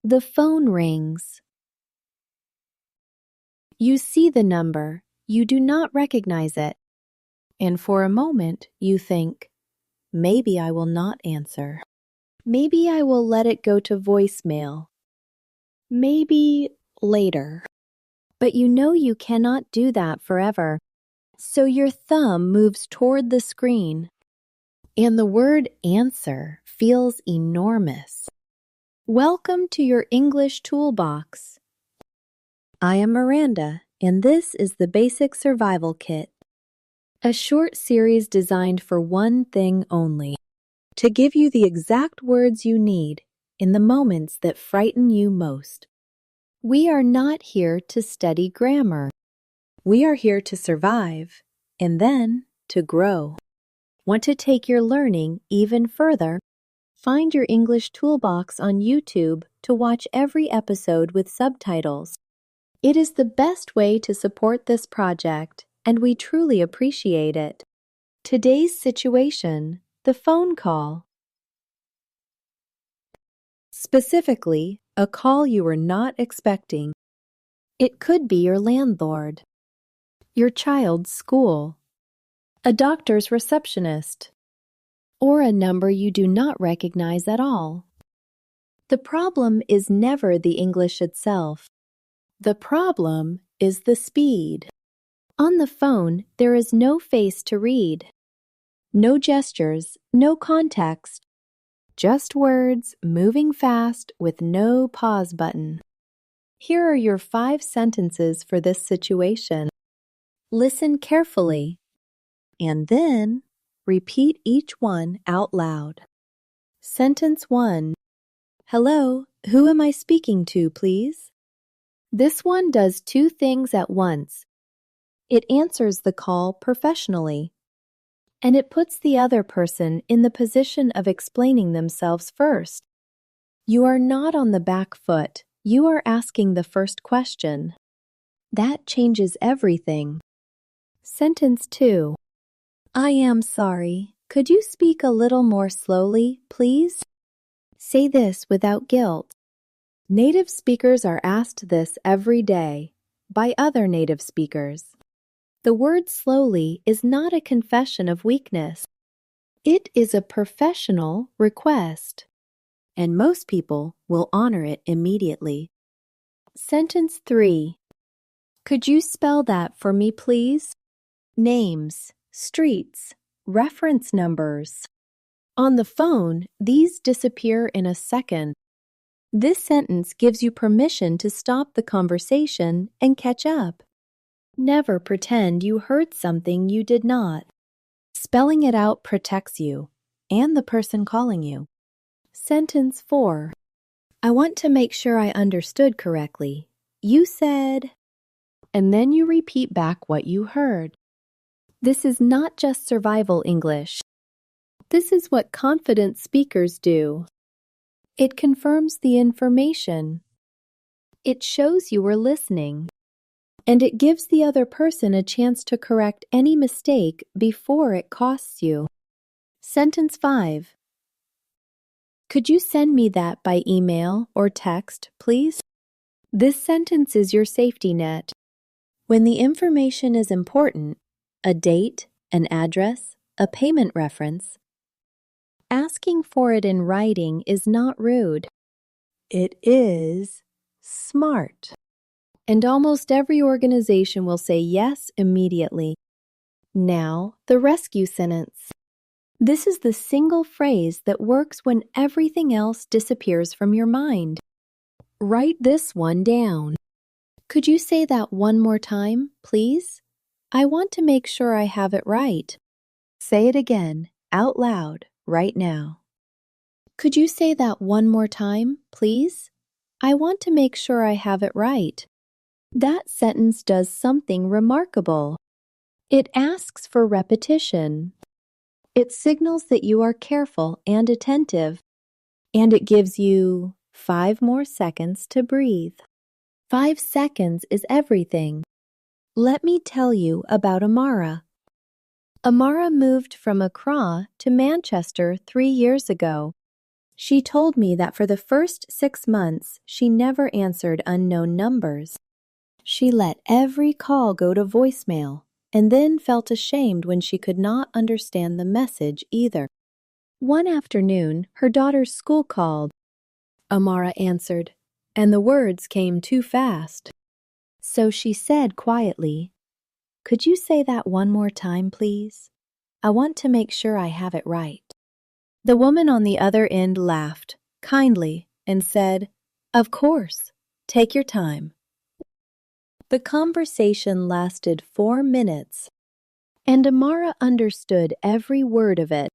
The phone rings. You see the number, you do not recognize it, and for a moment you think, maybe I will not answer. Maybe I will let it go to voicemail. Maybe later. But you know you cannot do that forever, so your thumb moves toward the screen, and the word answer feels enormous. Welcome to your English Toolbox. I am Miranda, and this is the Basic Survival Kit, a short series designed for one thing only, to give you the exact words you need in the moments that frighten you most. We are not here to study grammar. We are here to survive and then to grow. Want to take your learning even further? Find your English Toolbox on YouTube to watch every episode with subtitles. It is the best way to support this project, and we truly appreciate it. Today's situation, the phone call. Specifically, a call you were not expecting. It could be your landlord, your child's school, a doctor's receptionist, or a number you do not recognize at all. The problem is never the English itself. The problem is the speed. On the phone, there is no face to read, no gestures, no context, just words moving fast with no pause button. Here are your 5 sentences for this situation. Listen carefully, and then repeat each one out loud. Sentence 1. Hello, who am I speaking to, please? This one does 2 things at once. It answers the call professionally, and it puts the other person in the position of explaining themselves first. You are not on the back foot. You are asking the first question. That changes everything. Sentence 2. I am sorry. Could you speak a little more slowly, please? Say this without guilt. Native speakers are asked this every day by other native speakers. The word slowly is not a confession of weakness. It is a professional request, and most people will honor it immediately. Sentence 3. Could you spell that for me, please? Names, streets, reference numbers. On the phone, these disappear in a second. This sentence gives you permission to stop the conversation and catch up. Never pretend you heard something you did not. Spelling it out protects you and the person calling you. Sentence 4. I want to make sure I understood correctly. You said, and then you repeat back what you heard. This is not just survival English. This is what confident speakers do. It confirms the information. It shows you were listening. And it gives the other person a chance to correct any mistake before it costs you. Sentence 5. Could you send me that by email or text, please? This sentence is your safety net. When the information is important, a date, an address, a payment reference, asking for it in writing is not rude. It is smart. And almost every organization will say yes immediately. Now, the rescue sentence. This is the single phrase that works when everything else disappears from your mind. Write this one down. Could you say that one more time, please? I want to make sure I have it right. Say it again, out loud, right now. Could you say that one more time, please? I want to make sure I have it right. That sentence does something remarkable. It asks for repetition. It signals that you are careful and attentive, and it gives you 5 more seconds to breathe. 5 seconds is everything. Let me tell you about Amara. Amara moved from Accra to Manchester 3 years ago. She told me that for the first 6 months, she never answered unknown numbers. She let every call go to voicemail and then felt ashamed when she could not understand the message either. One afternoon, her daughter's school called. Amara answered, and the words came too fast. So she said quietly, "Could you say that one more time, please? I want to make sure I have it right." The woman on the other end laughed, kindly, and said, "Of course. Take your time." The conversation lasted 4 minutes, and Amara understood every word of it.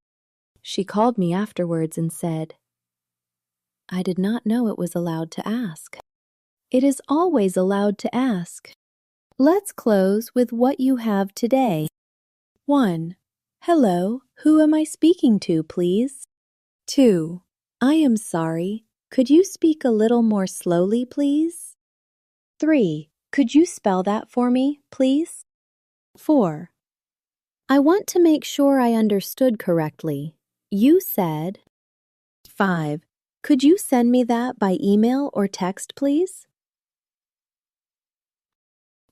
She called me afterwards and said, "I did not know it was allowed to ask." It is always allowed to ask. Let's close with what you have today. 1. Hello, who am I speaking to, please? 2. I am sorry. Could you speak a little more slowly, please? 3. Could you spell that for me, please? 4. I want to make sure I understood correctly. You said. 5. Could you send me that by email or text, please?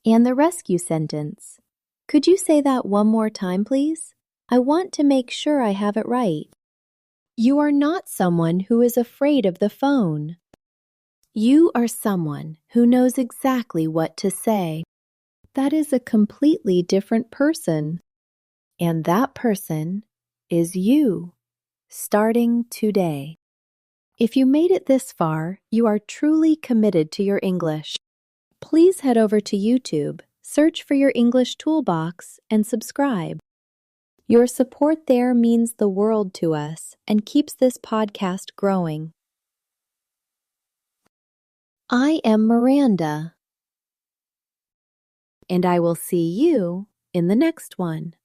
And the rescue sentence. Could you say that one more time, please? I want to make sure I have it right. You are not someone who is afraid of the phone. You are someone who knows exactly what to say. That is a completely different person. And that person is you, starting today. If you made it this far, you are truly committed to your English. Please head over to YouTube, search for your English Toolbox, and subscribe. Your support there means the world to us and keeps this podcast growing. I am Miranda, and I will see you in the next one.